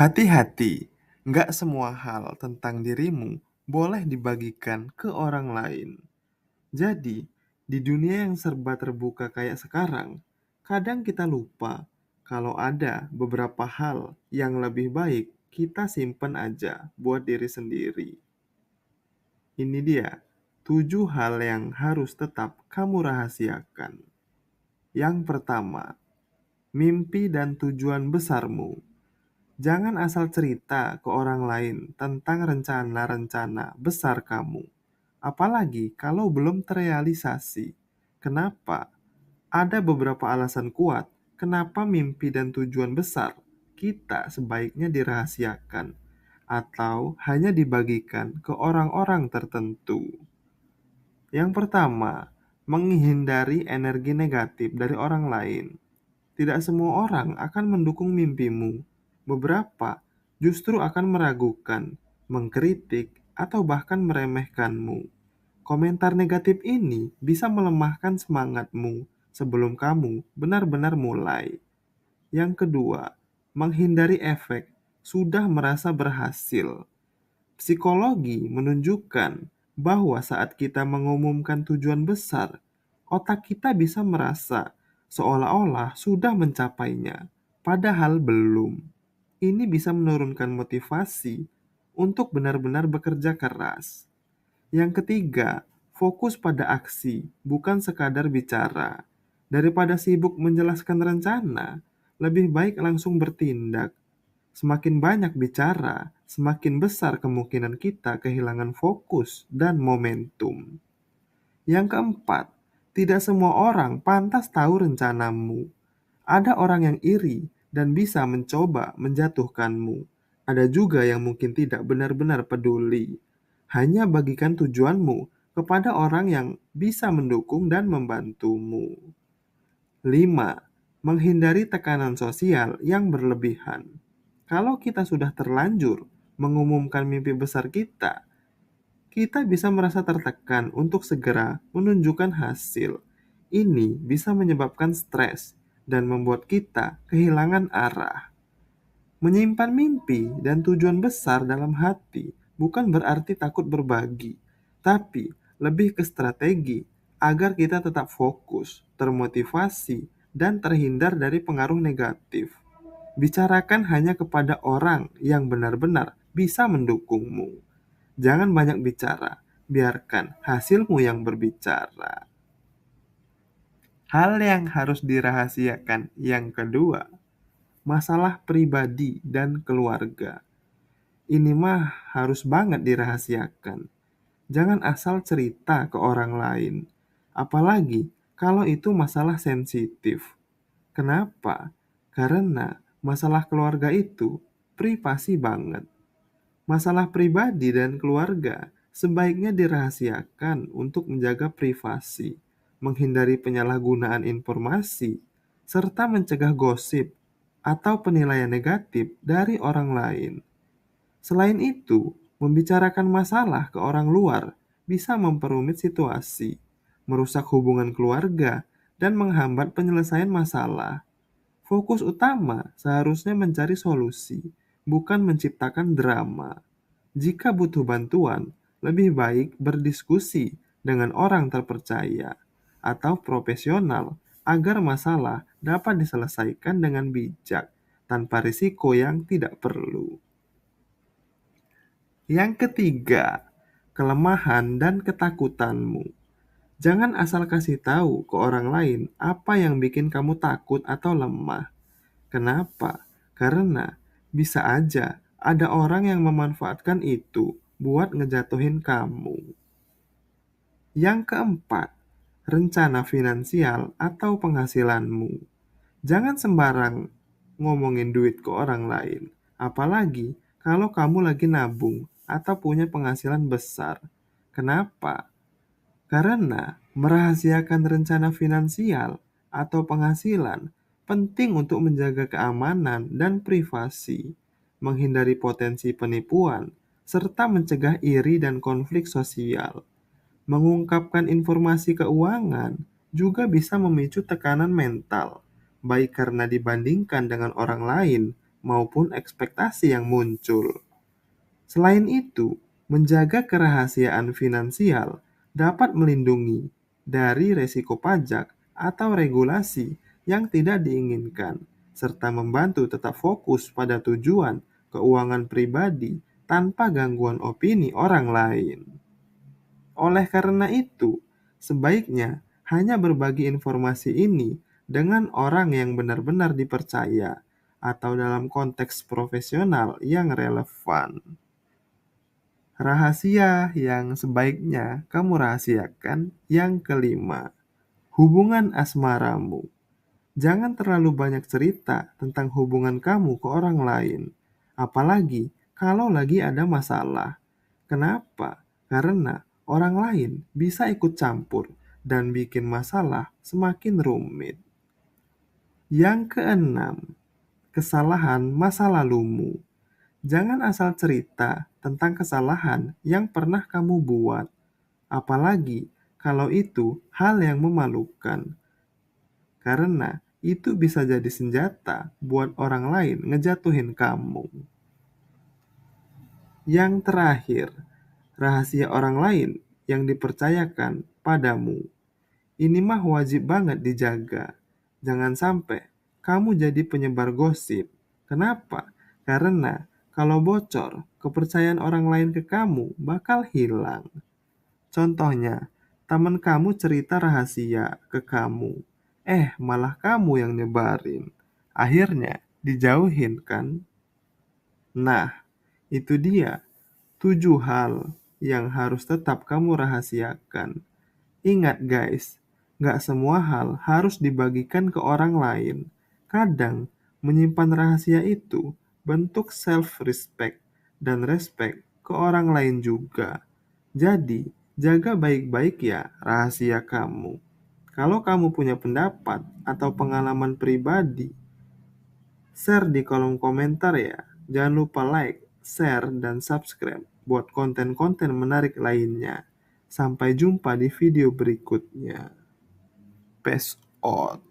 Hati-hati, nggak semua hal tentang dirimu boleh dibagikan ke orang lain. Jadi, di dunia yang serba terbuka kayak sekarang, kadang kita lupa kalau ada beberapa hal yang lebih baik kita simpen aja buat diri sendiri. Ini dia, 7 hal yang harus tetap kamu rahasiakan. Yang pertama, mimpi dan tujuan besarmu. Jangan asal cerita ke orang lain tentang rencana-rencana besar kamu, apalagi kalau belum terrealisasi. Kenapa? Ada beberapa alasan kuat kenapa mimpi dan tujuan besar kita sebaiknya dirahasiakan atau hanya dibagikan ke orang-orang tertentu. Yang pertama, menghindari energi negatif dari orang lain. Tidak semua orang akan mendukung mimpimu. Beberapa justru akan meragukan, mengkritik, atau bahkan meremehkanmu. Komentar negatif ini bisa melemahkan semangatmu sebelum kamu benar-benar mulai. Yang kedua, menghindari efek sudah merasa berhasil. Psikologi menunjukkan bahwa saat kita mengumumkan tujuan besar, otak kita bisa merasa seolah-olah sudah mencapainya, padahal belum. Ini bisa menurunkan motivasi untuk benar-benar bekerja keras. Yang ketiga, fokus pada aksi, bukan sekadar bicara. Daripada sibuk menjelaskan rencana, lebih baik langsung bertindak. Semakin banyak bicara, semakin besar kemungkinan kita kehilangan fokus dan momentum. Yang keempat, tidak semua orang pantas tahu rencanamu. Ada orang yang iri dan bisa mencoba menjatuhkanmu. Ada juga yang mungkin tidak benar-benar peduli. Hanya bagikan tujuanmu kepada orang yang bisa mendukung dan membantumu. 5. Menghindari tekanan sosial yang berlebihan. Kalau kita sudah terlanjur mengumumkan mimpi besar kita bisa merasa tertekan untuk segera menunjukkan hasil. Ini bisa menyebabkan stres dan membuat kita kehilangan arah. Menyimpan mimpi dan tujuan besar dalam hati bukan berarti takut berbagi, tapi lebih ke strategi agar kita tetap fokus, termotivasi, dan terhindar dari pengaruh negatif. Bicarakan hanya kepada orang yang benar-benar bisa mendukungmu. Jangan banyak bicara, biarkan hasilmu yang berbicara. Hal yang harus dirahasiakan yang kedua, masalah pribadi dan keluarga. Ini mah harus banget dirahasiakan. Jangan asal cerita ke orang lain, apalagi kalau itu masalah sensitif. Kenapa? Karena masalah keluarga itu privasi banget. Masalah pribadi dan keluarga sebaiknya dirahasiakan untuk menjaga privasi, menghindari penyalahgunaan informasi, serta mencegah gosip atau penilaian negatif dari orang lain. Selain itu, membicarakan masalah ke orang luar bisa memperumit situasi, merusak hubungan keluarga, dan menghambat penyelesaian masalah. Fokus utama seharusnya mencari solusi, bukan menciptakan drama. Jika butuh bantuan, lebih baik berdiskusi dengan orang terpercaya atau profesional agar masalah dapat diselesaikan dengan bijak tanpa risiko yang tidak perlu. Yang ketiga, kelemahan dan ketakutanmu. Jangan asal kasih tahu ke orang lain apa yang bikin kamu takut atau lemah. Kenapa? Karena bisa aja ada orang yang memanfaatkan itu buat ngejatuhin kamu. Yang keempat, rencana finansial atau penghasilanmu. Jangan sembarang ngomongin duit ke orang lain, apalagi kalau kamu lagi nabung atau punya penghasilan besar. Kenapa? Karena merahasiakan rencana finansial atau penghasilan penting untuk menjaga keamanan dan privasi, menghindari potensi penipuan, serta mencegah iri dan konflik sosial. Mengungkapkan informasi keuangan juga bisa memicu tekanan mental, baik karena dibandingkan dengan orang lain maupun ekspektasi yang muncul. Selain itu, menjaga kerahasiaan finansial dapat melindungi dari resiko pajak atau regulasi yang tidak diinginkan, serta membantu tetap fokus pada tujuan keuangan pribadi tanpa gangguan opini orang lain. Oleh karena itu, sebaiknya hanya berbagi informasi ini dengan orang yang benar-benar dipercaya atau dalam konteks profesional yang relevan. Rahasia yang sebaiknya kamu rahasiakan. Yang kelima, hubungan asmaramu. Jangan terlalu banyak cerita tentang hubungan kamu ke orang lain, apalagi kalau lagi ada masalah. Kenapa? Karena orang lain bisa ikut campur dan bikin masalah semakin rumit. Yang keenam, kesalahan masa lalumu. Jangan asal cerita tentang kesalahan yang pernah kamu buat, apalagi kalau itu hal yang memalukan, karena itu bisa jadi senjata buat orang lain ngejatuhin kamu. Yang terakhir, rahasia orang lain yang dipercayakan padamu. Ini mah wajib banget dijaga. Jangan sampai kamu jadi penyebar gosip. Kenapa? Karena kalau bocor, kepercayaan orang lain ke kamu bakal hilang. Contohnya, teman kamu cerita rahasia ke kamu. Malah kamu yang nyebarin. Akhirnya dijauhin kan? Nah, itu dia 7 hal yang harus tetap kamu rahasiakan. Ingat guys, gak semua hal harus dibagikan ke orang lain. Kadang, menyimpan rahasia itu bentuk self-respect dan respect ke orang lain juga. Jadi, jaga baik-baik ya rahasia kamu. Kalau kamu punya pendapat atau pengalaman pribadi, share di kolom komentar ya. Jangan lupa like, share, dan subscribe buat konten-konten menarik lainnya. Sampai jumpa di video berikutnya. Peace out.